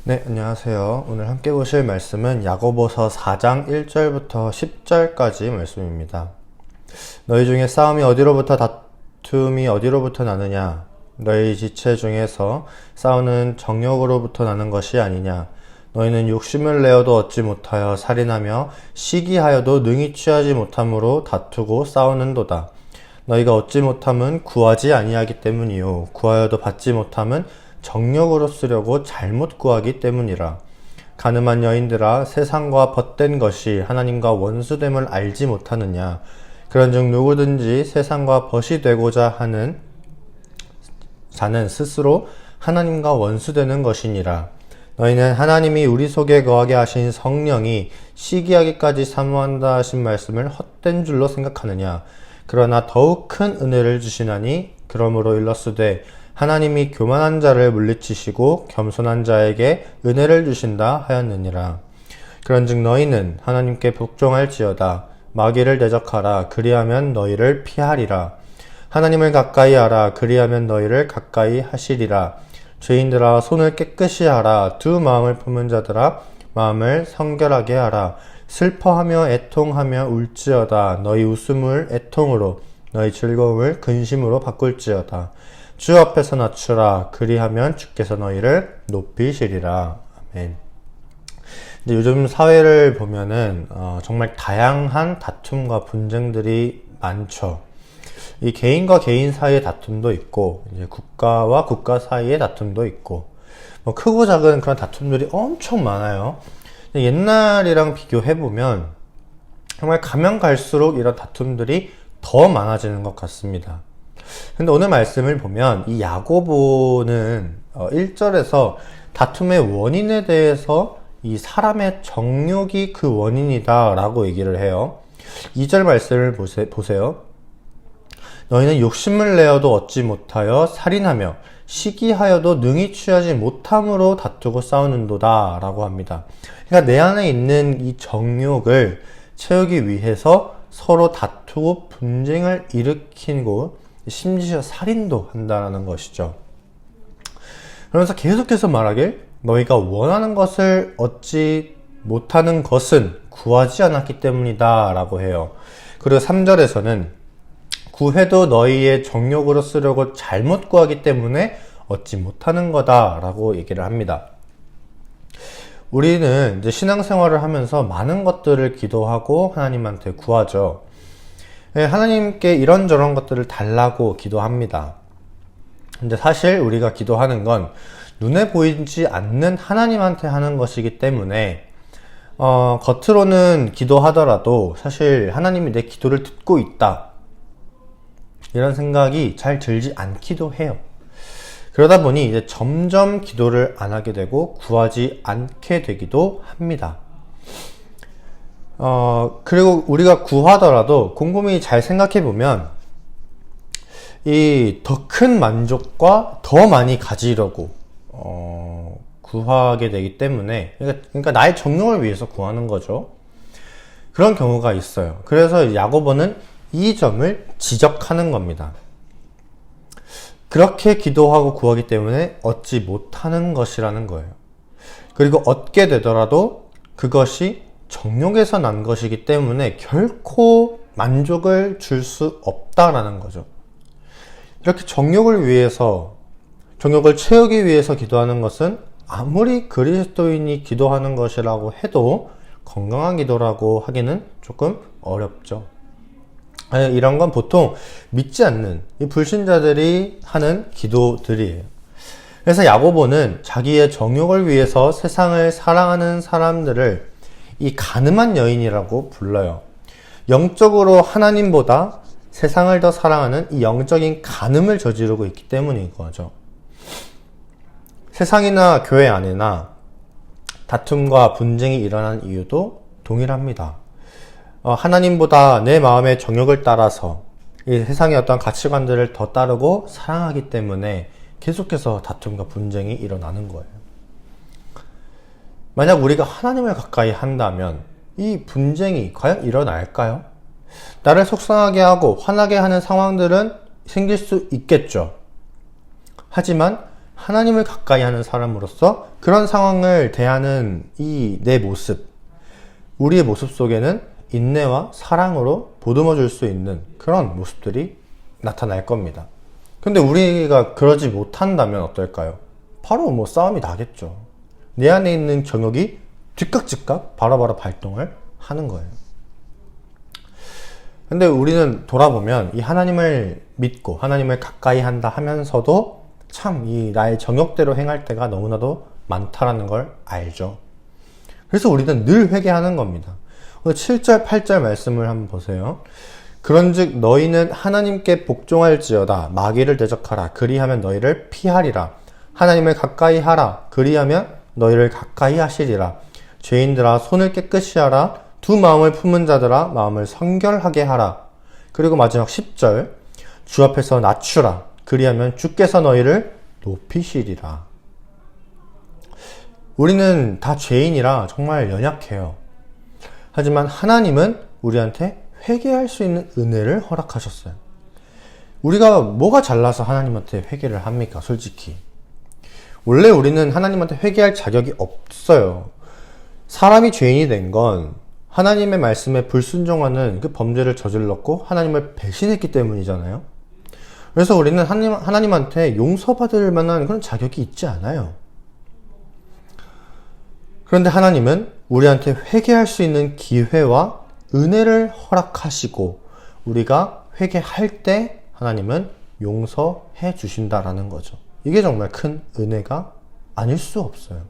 네, 안녕하세요. 오늘 함께 보실 말씀은 야고보서 4장 1절부터 10절까지 말씀입니다. 너희 중에 싸움이 어디로부터 다툼이 어디로부터 나느냐? 너희 지체 중에서 싸우는 정욕으로부터 나는 것이 아니냐? 너희는 욕심을 내어도 얻지 못하여 살인하며 시기하여도 능히 취하지 못함으로 다투고 싸우는도다. 너희가 얻지 못함은 구하지 아니하기 때문이요 구하여도 받지 못함은 정욕으로 쓰려고 잘못 구하기 때문이라. 가늠한 여인들아, 세상과 벗된 것이 하나님과 원수됨을 알지 못하느냐? 그런즉 누구든지 세상과 벗이 되고자 하는 자는 스스로 하나님과 원수되는 것이니라. 너희는 하나님이 우리 속에 거하게 하신 성령이 시기하기까지 사모한다 하신 말씀을 헛된 줄로 생각하느냐? 그러나 더욱 큰 은혜를 주시나니 그러므로 일렀으되 하나님이 교만한 자를 물리치시고 겸손한 자에게 은혜를 주신다 하였느니라. 그런즉 너희는 하나님께 복종할지어다. 마귀를 대적하라. 그리하면 너희를 피하리라. 하나님을 가까이 하라. 그리하면 너희를 가까이 하시리라. 죄인들아, 손을 깨끗이 하라. 두 마음을 품은 자들아, 마음을 성결하게 하라. 슬퍼하며 애통하며 울지어다. 너희 웃음을 애통으로, 너희 즐거움을 근심으로 바꿀지어다. 주 앞에서 낮추라. 그리하면 주께서 너희를 높이시리라. 아멘. 근데 요즘 사회를 보면은 정말 다양한 다툼과 분쟁들이 많죠. 이 개인과 개인 사이의 다툼도 있고, 이제 국가와 국가 사이의 다툼도 있고, 뭐 크고 작은 그런 다툼들이 엄청 많아요. 옛날이랑 비교해보면 정말 가면 갈수록 이런 다툼들이 더 많아지는 것 같습니다. 근데 오늘 말씀을 보면 이 야고보는 1절에서 다툼의 원인에 대해서 이 사람의 정욕이 그 원인이다 라고 얘기를 해요. 2절 말씀을 보세요. 너희는 욕심을 내어도 얻지 못하여 살인하며 시기하여도 능히 취하지 못함으로 다투고 싸우는도다 라고 합니다. 그러니까 내 안에 있는 이 정욕을 채우기 위해서 서로 다투고 분쟁을 일으키고 심지어 살인도 한다는 것이죠. 그러면서 계속해서 말하길 너희가 원하는 것을 얻지 못하는 것은 구하지 않았기 때문이다 라고 해요. 그리고 3절에서는 구해도 너희의 정욕으로 쓰려고 잘못 구하기 때문에 얻지 못하는 거다 라고 얘기를 합니다. 우리는 이제 신앙생활을 하면서 많은 것들을 기도하고 하나님한테 구하죠. 하나님께 이런저런 것들을 달라고 기도합니다. 근데 사실 우리가 기도하는 건 눈에 보이지 않는 하나님한테 하는 것이기 때문에 겉으로는 기도하더라도 사실 하나님이 내 기도를 듣고 있다 이런 생각이 잘 들지 않기도 해요. 그러다 보니 이제 점점 기도를 안 하게 되고 구하지 않게 되기도 합니다. 그리고 우리가 구하더라도 곰곰이 잘 생각해보면 이 더 큰 만족과 더 많이 가지려고 구하게 되기 때문에 그러니까 나의 정욕을 위해서 구하는 거죠. 그런 경우가 있어요. 그래서 야고보는 이 점을 지적하는 겁니다. 그렇게 기도하고 구하기 때문에 얻지 못하는 것이라는 거예요. 그리고 얻게 되더라도 그것이 정욕에서 난 것이기 때문에 결코 만족을 줄 수 없다라는 거죠. 이렇게 정욕을 위해서, 정욕을 채우기 위해서 기도하는 것은 아무리 그리스도인이 기도하는 것이라고 해도 건강한 기도라고 하기는 조금 어렵죠. 이런 건 보통 믿지 않는 이 불신자들이 하는 기도들이에요. 그래서 야고보는 자기의 정욕을 위해서 세상을 사랑하는 사람들을 이 가늠한 여인이라고 불러요. 영적으로 하나님보다 세상을 더 사랑하는 이 영적인 간음을 저지르고 있기 때문인 거죠. 세상이나 교회 안에나 다툼과 분쟁이 일어난 이유도 동일합니다. 하나님보다 내 마음의 정욕을 따라서 이 세상의 어떤 가치관들을 더 따르고 사랑하기 때문에 계속해서 다툼과 분쟁이 일어나는 거예요. 만약 우리가 하나님을 가까이 한다면 이 분쟁이 과연 일어날까요? 나를 속상하게 하고 화나게 하는 상황들은 생길 수 있겠죠. 하지만 하나님을 가까이 하는 사람으로서 그런 상황을 대하는 이 내 모습, 우리의 모습 속에는 인내와 사랑으로 보듬어 줄 수 있는 그런 모습들이 나타날 겁니다. 근데 우리가 그러지 못한다면 어떨까요? 바로 싸움이 나겠죠. 내 안에 있는 정욕이 즉각 바로바로 발동을 하는 거예요. 근데 우리는 돌아보면 이 하나님을 믿고 하나님을 가까이 한다 하면서도 참 이 나의 정욕대로 행할 때가 너무나도 많다라는 걸 알죠. 그래서 우리는 늘 회개하는 겁니다. 오늘 7절, 8절 말씀을 한번 보세요. 그런즉 너희는 하나님께 복종할지어다. 마귀를 대적하라. 그리하면 너희를 피하리라. 하나님을 가까이 하라. 그리하면 너희를 가까이 하시리라. 죄인들아 손을 깨끗이 하라. 두 마음을 품은 자들아 마음을 성결하게 하라. 그리고 마지막 10절 주 앞에서 낮추라. 그리하면 주께서 너희를 높이시리라. 우리는 다 죄인이라 정말 연약해요. 하지만 하나님은 우리한테 회개할 수 있는 은혜를 허락하셨어요. 우리가 뭐가 잘나서 하나님한테 회개를 합니까? 솔직히. 원래 우리는 하나님한테 회개할 자격이 없어요. 사람이 죄인이 된 건 하나님의 말씀에 불순종하는 그 범죄를 저질렀고 하나님을 배신했기 때문이잖아요. 그래서 우리는 하나님한테 용서받을 만한 그런 자격이 있지 않아요. 그런데 하나님은 우리한테 회개할 수 있는 기회와 은혜를 허락하시고 우리가 회개할 때 하나님은 용서해 주신다라는 거죠. 이게 정말 큰 은혜가 아닐 수 없어요.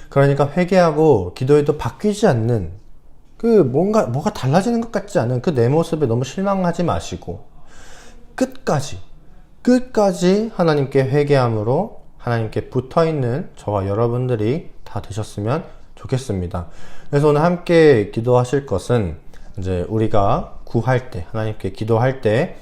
그러니까 회개하고 기도해도 바뀌지 않는 뭐가 달라지는 것 같지 않은 그 내 모습에 너무 실망하지 마시고 끝까지 하나님께 회개함으로 하나님께 붙어있는 저와 여러분들이 다 되셨으면 좋겠습니다. 그래서 오늘 함께 기도하실 것은 이제 우리가 구할 때, 하나님께 기도할 때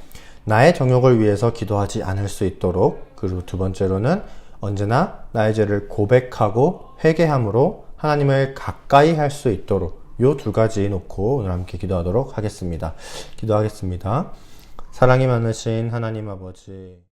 나의 정욕을 위해서 기도하지 않을 수 있도록, 그리고 두 번째로는 언제나 나의 죄를 고백하고 회개함으로 하나님을 가까이 할 수 있도록 요 두 가지 놓고 오늘 함께 기도하도록 하겠습니다. 기도하겠습니다. 사랑이 많으신 하나님 아버지,